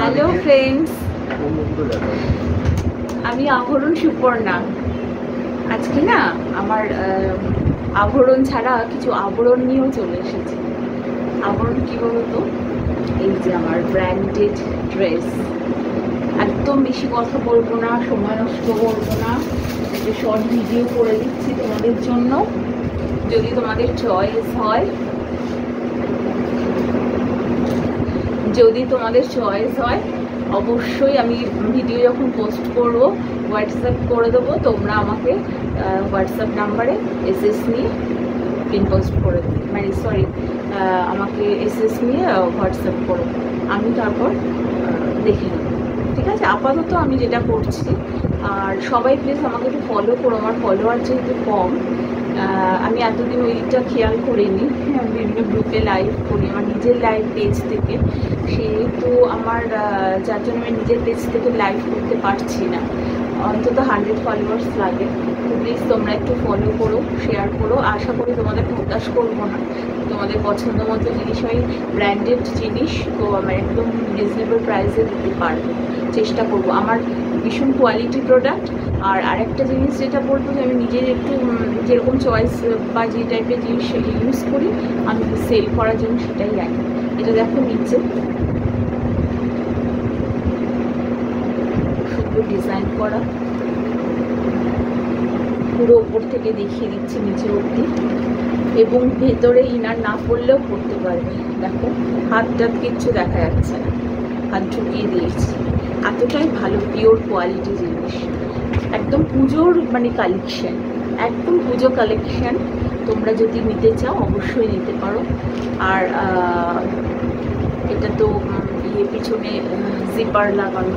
Hello friends, আমি আভরণ সুপর্ণা। আজকে না আমার আভরণ ছাড়া কিছু আবরণ নিয়েও চলে এসেছি। আবরণ কী বলতো, এই যে আমার ব্র্যান্ডেড ড্রেস। একদম বেশি কথা বলবো না, সময় নষ্ট করবো না, একটা শর্ট ভিডিও করে দিচ্ছি তোমাদের জন্য। যদি তোমাদের চয়েস হয়, অবশ্যই আমি ভিডিও যখন পোস্ট করবো হোয়াটসঅ্যাপ করে দেবো। তোমরা আমাকে হোয়াটসঅ্যাপ নাম্বারে এসএস নিয়ে পিন পোস্ট করে দেবো, আমাকে এসএস নিয়ে হোয়াটসঅ্যাপ করো, আমি তারপর দেখে নেব। ঠিক আছে, আপাতত আমি যেটা করছি। আর সবাই প্লিজ আমাকে একটু ফলো করো, আমার ফলোয়ার যেহেতু কম। আমি এতদিন ওইটা খেয়াল করিনি, বিভিন্ন গ্রুপে লাইভ করি আমার নিজের লাইভ পেজ থেকে, সেহেতু আমার যার জন্য আমি নিজের পেজ থেকে লাইভ করতে পারছি না। অন্তত 100 ফলোয়ার্স লাগে। তো প্লিজ তোমরা একটু ফলো করো, শেয়ার করো। আশা করি তোমাদের হতাশ করবো না, তোমাদের পছন্দ মতো জিনিস হয়, ব্র্যান্ডেড জিনিস তো আমার একদম রিজনেবল প্রাইসে দিতে পারবো, চেষ্টা করবো। আমার ভীষণ কোয়ালিটি প্রোডাক্ট। আর আরেকটা জিনিস যেটা বলবো, যে আমি নিজের একটু যেরকম চয়েস বা যে টাইপের জিনিস ইউজ করি আমি সেল করার জন্য সেটাই আনি। এটা দেখো নিচে সুন্দর ডিজাইন করা, পুরো ওপর থেকে দেখিয়ে দিচ্ছি নিচে অবধি, এবং ভেতরে ইনার না পরলেও পরতে পারবে। দেখো হাত টাত কিচ্ছু দেখা যাচ্ছে না, হাত ঢুকিয়ে দিয়েছি। এতটাই ভালো পিওর কোয়ালিটি জিনিস, একদম পুজোর কালেকশন, একদম পুজো কালেকশন। তোমরা যদি নিতে চাও অবশ্যই নিতে পারো। আর এটা তো পিছনে জিপার লাগানো,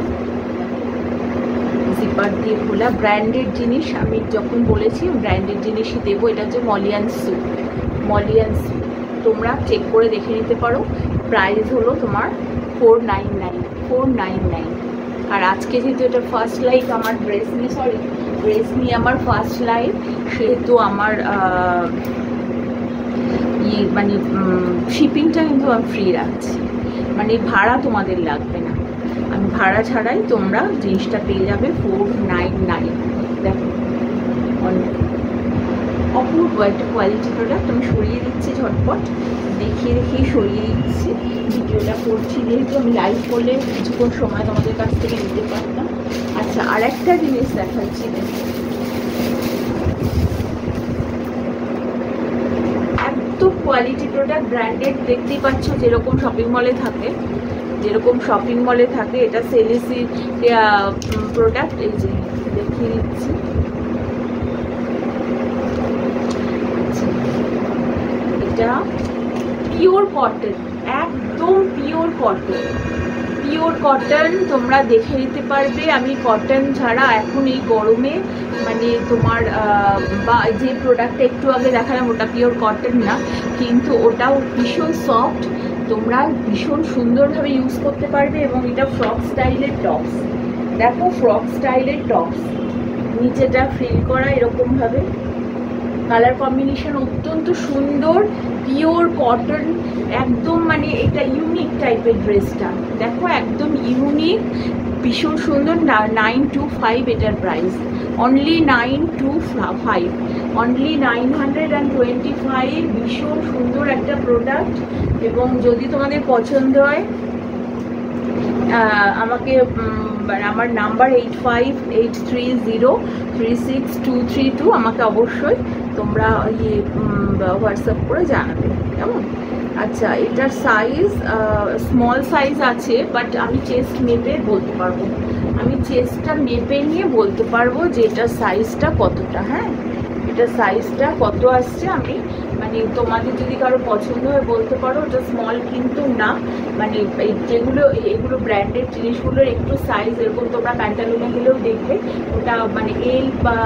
জিপার দিয়ে খোলা, ব্র্যান্ডেড জিনিস। আমি যখন বলেছি ব্র্যান্ডেড জিনিসই দেবো। এটা হচ্ছে মলিয়ান স্যুট, তোমরা চেক করে দেখে নিতে পারো। প্রাইস হলো তোমার 499। আর আজকে যেহেতু এটা ফার্স্ট লাইভ আমার ড্রেস নিয়ে আমার ফার্স্ট লাইভ, সেহেতু আমার শিপিংটা কিন্তু আমি ফ্রি রাখছি, ভাড়া তোমাদের লাগবে না। আমি ভাড়া ছাড়াই তোমরা জিনিসটা পেয়ে যাবে 499। দেখো অপূর্ব একটা কোয়ালিটি প্রোডাক্ট। আমি সরিয়ে দিচ্ছি, ঝটপট দেখিয়ে সরিয়ে দিচ্ছি। ভিডিওটা করছি যেহেতু, আমি লাইভ করলে কিছুক্ষণ সময় তোমাদের কাছ থেকে নিতে পারতাম। আচ্ছা, আর একটা জিনিস দেখাচ্ছি, একদম কোয়ালিটি প্রোডাক্ট, ব্র্যান্ডেড। দেখতেই পাচ্ছ যেরকম শপিং মলে থাকে, এটা সেলিসি প্রোডাক্ট। এই যে দেখিয়ে দিচ্ছি, এটা পিওর কটন, একদম পিওর কটন। তোমরা দেখে নিতে পারবে। আমি কটন ছাড়া এখন এই গরমে তোমার বা যে প্রোডাক্টটা একটু আগে দেখালাম ওটা পিওর কটন না, কিন্তু ওটাও ভীষণ সফট, তোমরা ভীষণ সুন্দরভাবে ইউজ করতে পারবে। এবং এটা ফ্রক স্টাইলের টপস। দেখো ফ্রক স্টাইলের টপস, নিচেটা ফ্রিল করা এরকমভাবে, কালার কম্বিনেশন অত্যন্ত সুন্দর, পিওর কটন, একদম এটা ইউনিক টাইপের ড্রেসটা। দেখো একদম ইউনিক, ভীষণ সুন্দর। 925 এটার প্রাইস, অনলি 925, অনলি 925। ভীষণ সুন্দর একটা প্রোডাক্ট। এবং যদি তোমাদের পছন্দ হয় আমাকে আমার নাম্বার 8583036232, আমাকে অবশ্যই তোমরা হোয়াটসঅ্যাপ করে জানাবে, কেমন? আচ্ছা, এটার সাইজ স্মল সাইজ আছে, বাট আমি চেস্ট মেপে বলতে পারবো, যে এটার সাইজটা কতটা। হ্যাঁ, এটার সাইজটা কত আসছে আমি তোমাদের যদি কারো পছন্দ হয় বলতে পারো। ওটা স্মল কিন্তু না, এগুলো ব্র্যান্ডেড জিনিসগুলোর একটু সাইজ এরকম, তোমরা প্যান্টালুনে গেলেও দেখবে ওটা এল বা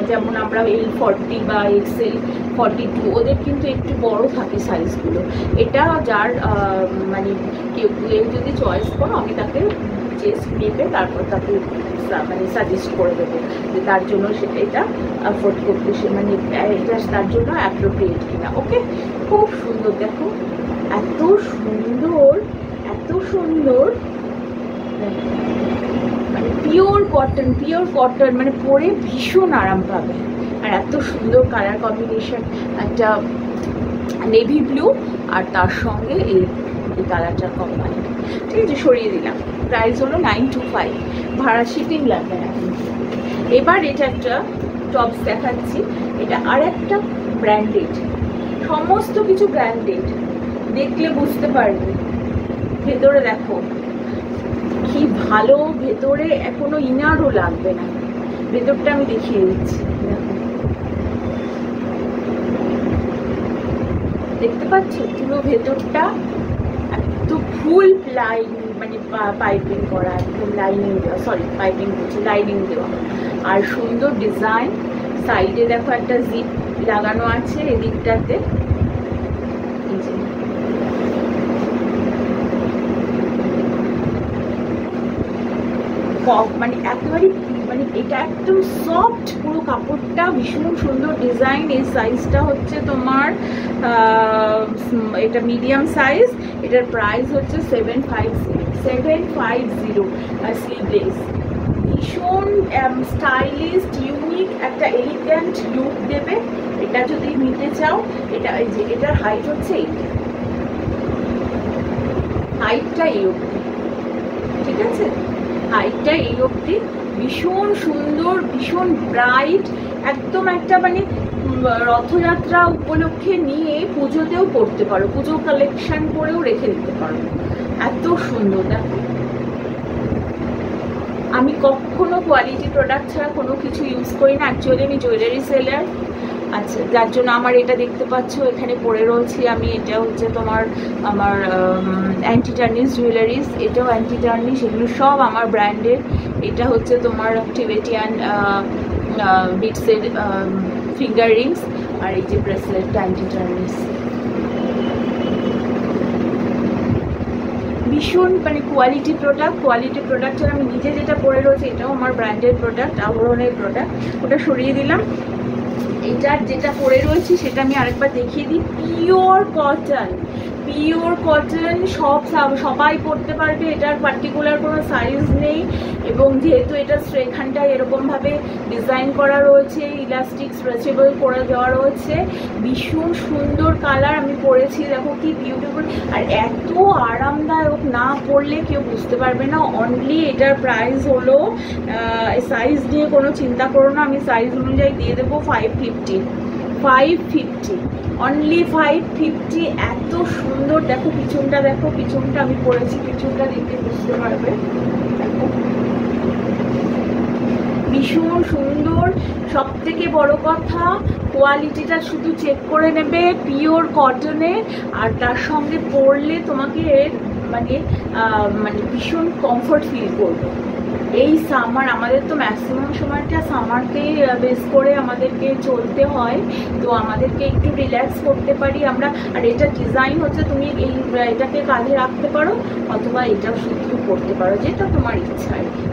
যেমন আমরা L40 বা XL 42, ওদের কিন্তু একটু বড় থাকে সাইজগুলো। এটা যার কেউ যদি চয়েস করো, আমি তাকে চেস্ট মেপে তারপর তাকে সাজেস্ট করে দেবো যে তার জন্য এটা অ্যাফোর্ড করতে, এটা তার জন্য অ্যাপ্রোপ্রিয়েট কিনা। ওকে, খুব সুন্দর। দেখো এত সুন্দর, এত সুন্দর, মানে পিওর কটন, মানে পরে ভীষণ আরাম পাবে। আর এত সুন্দর কালার কম্বিনেশন, একটা নেভি ব্লু আর তার সঙ্গে এই কালারটার কম্বাইন্ড। ঠিক আছে, সরিয়ে দিলাম। প্রাইস হলো 925, ভাড়া শিপিং লাগবে না। এবার এটা একটা টপস দেখাচ্ছি, এটা আর একটা ব্র্যান্ডেড, সমস্ত কিছু ব্র্যান্ডেড, দেখলে বুঝতে পারবে। ভেতরে দেখো কি ভালো, ভেতরে এখনো ইনারও লাগবে না। ভেতরটা আমি দেখিয়ে দিচ্ছি, দেখো, দেখতে পাচ্ছ পুরো ভেতরটা এত ফুল লাইনিং, মানে পাইপিং করা, একদম লাইনিং দেওয়া, সরি পাইপিং বলছি, লাইনিং দেওয়া। আর সুন্দর ডিজাইন, সাইডে দেখো একটা জিপ লাগানো আছে এদিকটাতে, মানে একেবারে, মানে এটা একদম সফট পুরো কাপড়টা, ভীষণ সুন্দর ডিজাইন। এই সাইজটা হচ্ছে তোমার এটা মিডিয়াম সাইজ, এটার প্রাইস হচ্ছে 750 স্লিভলেস। ভীষণ স্টাইলিস্ট, ইউনিক, একটা এলিগেন্ট লুক দেবে। এটা যদি নিতে চাও, এটা এই যে এটার হাইট হচ্ছে এইটা, হাইটটা এই অবধি, ঠিক আছে, হাইটটা এই অবধি। ভীষণ সুন্দর, ভীষণ ব্রাইট, একদম একটা মানে রথযাত্রা উপলক্ষে নিয়ে পুজোতেও পড়তে পারো, পুজো কালেকশন করেও রেখে দিতে পারো, এত সুন্দর। দেখো, আমি কখনো কোয়ালিটি প্রোডাক্ট ছাড়া কোনো কিছু ইউজ করি না। অ্যাকচুয়ালি আমি জুয়েলারি সেলার, আচ্ছা, যার জন্য আমার এটা দেখতে পাচ্ছ এখানে পরে রয়েছে আমি। এটা হচ্ছে তোমার আমার অ্যান্টি টার্নিশ জুয়েলারিস, এটাও অ্যান্টি টার্নিশ, এগুলো সব আমার ব্র্যান্ডের। এটা হচ্ছে তোমার টিবেটিয়ান বিটসের ফিঙ্গার রিংস, আর এই যে ব্রেসলেটটা অ্যান্টি টার্নিশ। ভীষণ মানে কোয়ালিটি প্রোডাক্টের আমি নিজে যেটা পরে রয়েছে এটাও আমার ব্র্যান্ডেড প্রোডাক্ট, আবরণের প্রোডাক্ট। ওটা সরিয়ে দিলাম। এটার যেটা পরে রয়েছে সেটা আমি আরেকবার দেখিয়ে দিই। পিওর কটন, সবাই পরতে পারবে, এটার পার্টিকুলার কোনো সাইজ নেই। এবং যেহেতু এটা এখানটায় এরকমভাবে ডিজাইন করা রয়েছে, ইলাস্টিক স্ট্রেচেবল করে দেওয়া রয়েছে, ভীষণ সুন্দর কালার। আমি পরেছি, দেখো কি বিউটিফুল, আর এত আরামদায়ক, না পরলে কেউ বুঝতে পারবে না। অনলি এটার প্রাইস হলো, সাইজ নিয়ে কোনো চিন্তা করো না, আমি সাইজ অনুযায়ী দিয়ে দেবো 550, অনলি 550। এত সুন্দর, দেখো পিছনটা, দেখো পিছনটা আমি পরেছি, পিছনটা দেখতে বুঝতে পারবে, দেখো ভীষণ সুন্দর। সব থেকে বড় কথা, কোয়ালিটিটা শুধু চেক করে নেবে, পিওর কটনের, আর তার সঙ্গে পরলে তোমাকে মানে ভীষণ কমফর্ট ফিল করবে। এই সামার, আমাদের তো ম্যাক্সিমাম সময়টা সামারকেই বেস করে আমাদেরকে চলতে হয়, তো আমাদেরকে একটু রিল্যাক্স করতে পারি আমরা। আর এটা ডিজাইন হচ্ছে, তুমি এটাকে কাঁধে রাখতে পারো, অথবা এটাও শুধু পরতে পারো, যেটা তোমার ইচ্ছা আর কি।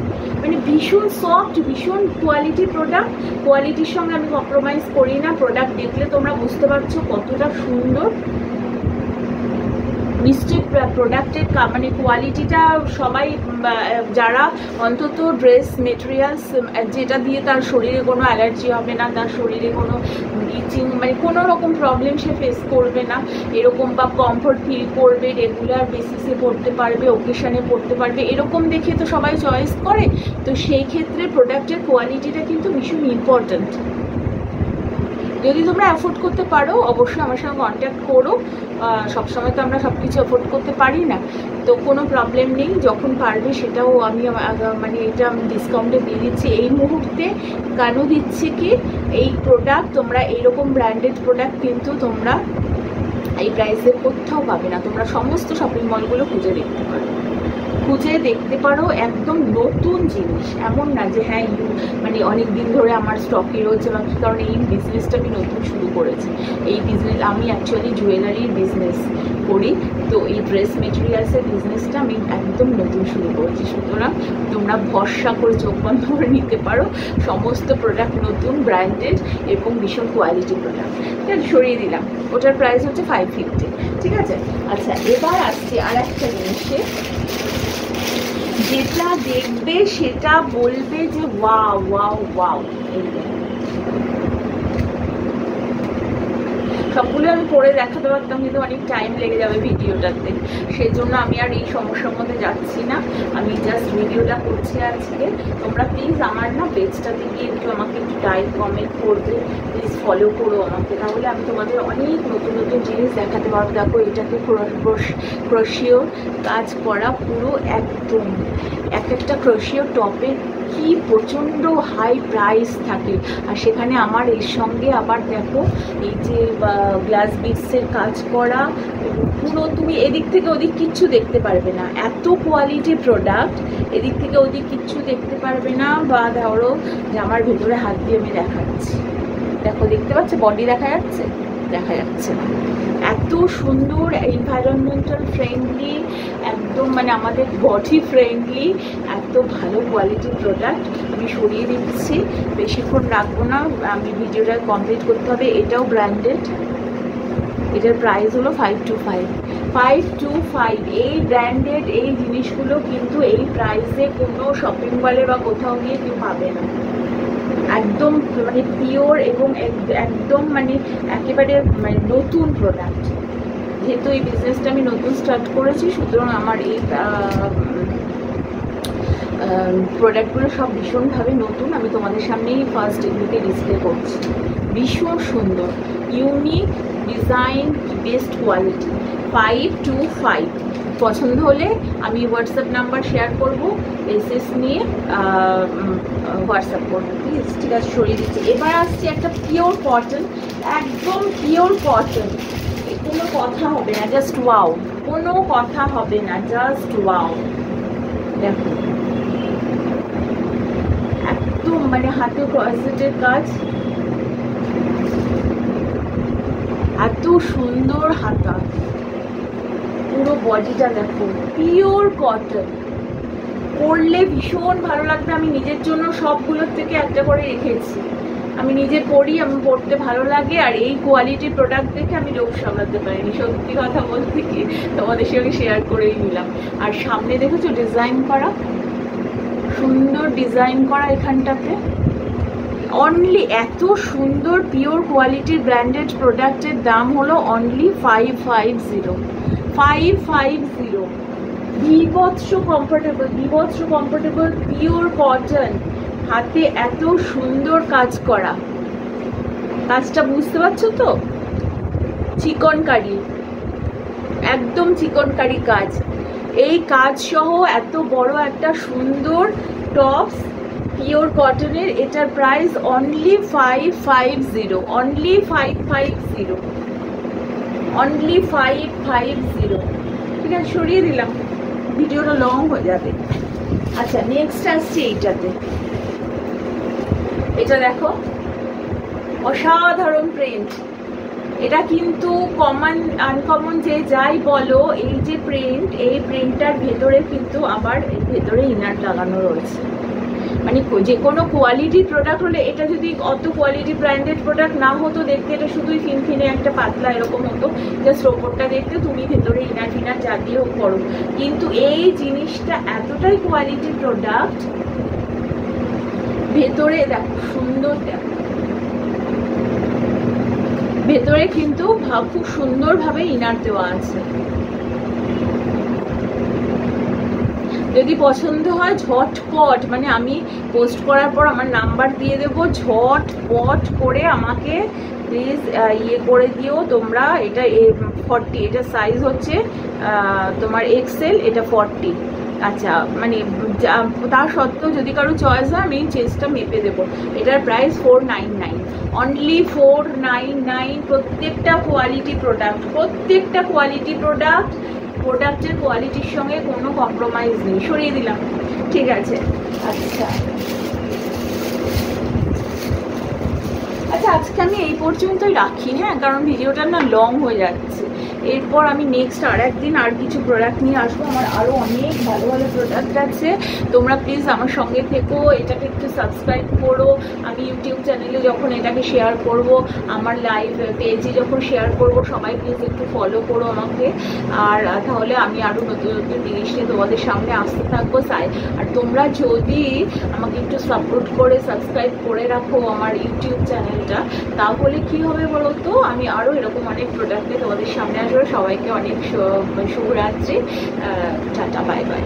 মানে ভীষণ সফট, ভীষণ কোয়ালিটি প্রোডাক্ট, কোয়ালিটির সঙ্গে আমি কম্প্রোমাইজ করি না। প্রোডাক্ট দেখলে তোমরা বুঝতে পারছো কতটা সুন্দর। নিশ্চয়ই প্রোডাক্টের মানে কোয়ালিটিটা সবাই, যারা অন্তত ড্রেস মেটেরিয়ালস যেটা দিয়ে তার শরীরে কোনো অ্যালার্জি হবে না, তার শরীরে কোনো ইচিং মানে কোনো রকম প্রবলেম সে ফেস করবে না এরকম, বা কমফর্ট ফিল করবে, রেগুলার বেসিসে পড়তে পারবে, ওকেশনে পড়তে পারবে, এরকম দেখে তো সবাই চয়েস করে। তো সেই ক্ষেত্রে প্রোডাক্টের কোয়ালিটিটা কিন্তু ভীষণ ইম্পর্ট্যান্ট। যদি তোমরা অ্যাফোর্ড করতে পারো অবশ্যই আমার সঙ্গে কন্ট্যাক্ট করো। সবসময় তো আমরা সব কিছু অ্যাফোর্ড করতে পারি না, তো কোনো প্রবলেম নেই, যখন পারবে সেটাও আমি মানে এটা আমি ডিসকাউন্টে দিয়ে দিচ্ছি এই মুহূর্তে। কেন দিচ্ছি কি, এই প্রোডাক্ট তোমরা এইরকম ব্র্যান্ডেড প্রোডাক্ট কিন্তু তোমরা এই প্রাইসে কোথাও পাবে না। তোমরা সমস্ত শপিং মলগুলো খুঁজে দেখতে পারো, একদম নতুন জিনিস, এমন না যে হ্যাঁ মানে অনেক দিন ধরে আমার স্টকে রয়েছে বা কী, কারণ এই বিজনেসটা আমি নতুন শুরু করেছি। এই বিজনেস আমি অ্যাকচুয়ালি জুয়েলারির বিজনেস করি। তো এই ড্রেস মেটেরিয়ালসের বিজনেসটা আমি একদম নতুন শুরু করেছি, সুতরাং তোমরা ভরসা করে চোখ বন্ধ করে নিতে পারো। সমস্ত প্রোডাক্ট নতুন, ব্র্যান্ডেড এবং ভীষণ কোয়ালিটি প্রোডাক্ট। ঠিক আছে, সরিয়ে দিলাম। ওটার প্রাইস হচ্ছে 550। ঠিক আছে, আচ্ছা এবার আসছি আর একটা জিনিসে, যেটা দেখবে সেটা বলবে যে ওয়াও ওয়াও ওয়াও। সবগুলো আমি পরে দেখাতে পারতাম, কিন্তু অনেক টাইম লেগে যাবে ভিডিওটাতে, সেই জন্য আমি আর এই সমস্যার মধ্যে যাচ্ছি না। আমি জাস্ট ভিডিওটা করছি আজকে। তোমরা প্লিজ আমার না পেজটাতে গিয়ে একটু আমাকে একটু লাইক কমেন্ট করবে, প্লিজ ফলো করো আমাকে, তাহলে আমি তোমাদের অনেক নতুন নতুন জিনিস দেখাতে পারবো। দেখো এটাকে ক্রোশিও কাজ করা পুরো একদম, এক একটা ক্রোশিও টপের কি প্রচণ্ড হাই প্রাইস থাকে, আর সেখানে আমার এর সঙ্গে আবার দেখো এই যে গ্লাস বিটসের কাজ করা, পুরো তুমি এদিক থেকে ওদিক কিচ্ছু দেখতে পারবে না, এত কোয়ালিটি প্রোডাক্ট, এদিক থেকে ওদিক কিচ্ছু দেখতে পারবে না। বা ধরো জামার ভেতরে হাত দিয়ে আমি দেখাচ্ছি, দেখো দেখতে পাচ্ছ বডি দেখা যাচ্ছে, দেখা যাচ্ছে না। এত সুন্দর, এনভায়রনমেন্টাল ফ্রেন্ডলি, একদম মানে আমাদের বডি ফ্রেন্ডলি, এত ভালো কোয়ালিটির প্রোডাক্ট। আমি সরিয়ে দিচ্ছি, বেশিক্ষণ রাখবো না, আমি ভিডিওটা কমপ্লিট করতে হবে। এটাও ব্র্যান্ডেড, এটার প্রাইস হলো 525। এই ব্র্যান্ডেড এই জিনিসগুলো কিন্তু এই প্রাইসে কোনো শপিং মলে বা কোথাও গিয়ে কেউ পাবে না। একদম মানে পিওর এবং একদম মানে একেবারে মানে নতুন প্রোডাক্ট। যেহেতু এই বিজনেসটা আমি নতুন স্টার্ট করেছি, সুতরাং আমার এই প্রোডাক্টগুলো সব ভীষণভাবে নতুন। আমি তোমাদের সামনেই ফার্স্ট এগুলোকে ডিসপ্লে করছি। ভীষণ সুন্দর, ইউনিক ডিজাইন, বেস্ট কোয়ালিটি। 525। পছন্দ হলে আমি হোয়াটসঅ্যাপ নাম্বার শেয়ার করবো, এসএস নিয়ে হোয়াটসঅ্যাপ করবো প্লিজ। ঠিক আছে, সরিয়ে দিচ্ছি। এবার আসছি একটা পিওর কটন, একদম পিওর কটন, কোনো কথা হবে না, জাস্ট ওয়াও, কোনো কথা হবে না, জাস্ট ওয়াও। দেখো একদম মানে হাতে ক্রসেটের কাজ, এত সুন্দর হাতা, পুরো বডিটা দেখো, পিওর কটন, পরলে ভীষণ ভালো লাগবে। আমি নিজের জন্য সবগুলোর থেকে একটা করে রেখেছি, আমি নিজে পরি, আমি পরতে ভালো লাগে। আর এই কোয়ালিটির প্রোডাক্ট দেখে আমি লোভ সামলাতে পারিনি, সত্যি কথা বলতে কি, তোমাদের সঙ্গে শেয়ার করেই নিলাম। আর সামনে দেখেছো ডিজাইন করা, সুন্দর ডিজাইন করা এখানটাতে। অনলি এত সুন্দর পিওর কোয়ালিটির ব্র্যান্ডেড প্রোডাক্টের দাম হলো অনলি 550। বিভৎস কমফোর্টেবল পিওর কটন, হাতে এত সুন্দর কাজ করা। কাজটা বুঝতে পারছো তো, চিকনকারি, একদম চিকনকারি কাজ। এই কাজ সহ এত বড় একটা সুন্দর টপস পিওর কটনের, এটার প্রাইস অনলি 550, অনলি 550। ঠিক আছে, সরিয়ে দিলাম, ভিডিওটা লং হয়ে যাবে। আচ্ছা নেক্সট আসছে এইটাতে, এটা দেখো অসাধারণ প্রিন্ট। এটা কিন্তু কমন আনকমন যে যাই বলো, এই যে প্রিন্ট, এই প্রিন্টটার ভেতরে কিন্তু আবার ভেতরে ইনার লাগানো রয়েছে। মানে যে কোনো কোয়ালিটি প্রোডাক্ট হলে, এটা যদি অত কোয়ালিটি ব্র্যান্ডেড প্রোডাক্ট না হতো, দেখতে এটা শুধুই ফিনফিনে একটা পাতলা এরকম হতো, জাস্ট ওপরটা দেখতে তুমি ভেতরে ইনার ফিনার যা দিয়েও করো। কিন্তু এই জিনিসটা এতটাই কোয়ালিটি প্রোডাক্ট, ভেতরে দেখো সুন্দর, দেখো ভেতরে কিন্তু খুব সুন্দরভাবে ইনার দেওয়া আছে। যদি পছন্দ হয় ঝটপট, মানে আমি পোস্ট করার পর আমার নাম্বার দিয়ে দেবো, ঝটপট করে আমাকে প্লিজ ইয়ে করে দিও তোমরা। এটা 40, এটা সাইজ হচ্ছে তোমার এক্সেল, এটা 40। আচ্ছা মানে তা সত্ত্বেও যদি কারো চয়েস হয় আমি চেস্টটা মেপে দেবো। এটার প্রাইস 499, অনলি 499। প্রত্যেকটা কোয়ালিটি প্রোডাক্ট, প্রোডাক্টের কোয়ালিটির সঙ্গে কোনো কম্প্রোমাইজ নেই। সরিয়ে দিলাম, ঠিক আছে। আচ্ছা আজকে আমি এই পর্যন্তই রাখি, হ্যাঁ, কারণ ভিডিওটা না লং হয়ে যাচ্ছে। এরপর আমি নেক্সট আর একদিন আর কিছু প্রোডাক্ট নিয়ে আসবো। আমার আরও অনেক ভালো ভালো প্রোডাক্ট আছে, তোমরা প্লিজ আমার সঙ্গে থেকো, এটাকে একটু সাবস্ক্রাইব করো। আমি ইউটিউব চ্যানেলে যখন এটাকে শেয়ার করব, আমার লাইভ পেজে যখন শেয়ার করব, সবাই প্লিজ একটু ফলো করো আমাকে। আর তাহলে আমি আরও নতুন নতুন জিনিস নিয়ে তোমাদের সামনে আসতে থাকবো। আর তোমরা যদি আমাকে একটু সাপোর্ট করে সাবস্ক্রাইব করে রাখো আমার ইউটিউব চ্যানেলটা, তাহলে কি হবে বলো তো, আমি আরও এরকম অনেক প্রোডাক্টে তোমাদের সামনে আসবো। সবাইকে অনেক শুভরাত্রি, টাটা, বাই বাই।